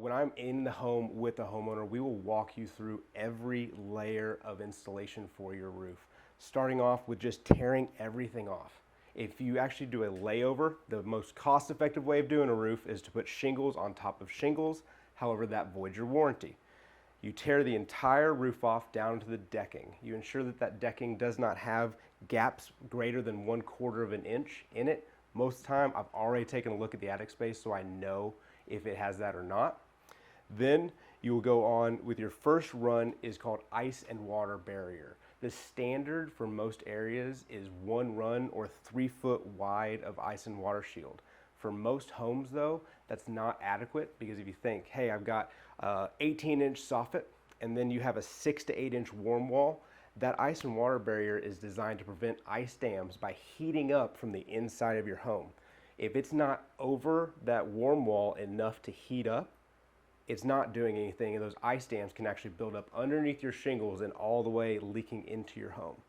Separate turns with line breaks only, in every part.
when I'm in the home with the homeowner, we will walk you through every layer of installation for your roof, starting off with just tearing everything off. If you actually do a layover, the most cost-effective way of doing a roof is to put shingles on top of shingles. However, that voids your warranty. You tear the entire roof off down to the decking. You ensure that that decking does not have gaps greater than 1/4 of an inch in it. Most of the time, I've already taken a look at the attic space, so I know if it has that or not. Then you will go on with your first run is called ice and water barrier. The standard for most areas is 1 run or 3 foot wide of ice and water shield. For most homes though, that's not adequate, because if you think, hey, I've got 18-inch soffit and then you have a 6 to 8 inch warm wall, that ice and water barrier is designed to prevent ice dams by heating up from the inside of your home. If it's not over that warm wall enough to heat up, it's not doing anything, and those ice dams can actually build up underneath your shingles and all the way leaking into your home.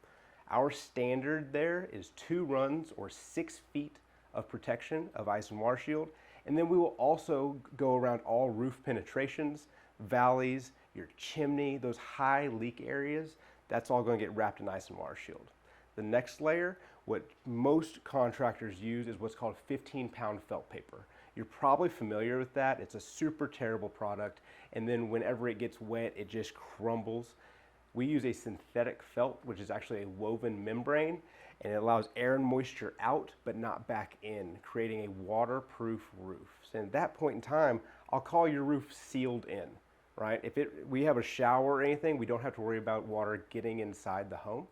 Our standard there is 2 runs or 6 feet of protection of ice and water shield, and then we will also go around all roof penetrations, valleys, your chimney, those high leak areas. That's all going to get wrapped in ice and water shield. The next layer, what most contractors use, is what's called 15-pound felt paper. You're probably familiar with that. It's a super terrible product, and then whenever it gets wet, it just crumbles. We use a synthetic felt, which is actually a woven membrane, and it allows air and moisture out but not back in, creating a waterproof roof. So at that point in time, I'll call your roof sealed in, right? If we have a shower or anything, we don't have to worry about water getting inside the home.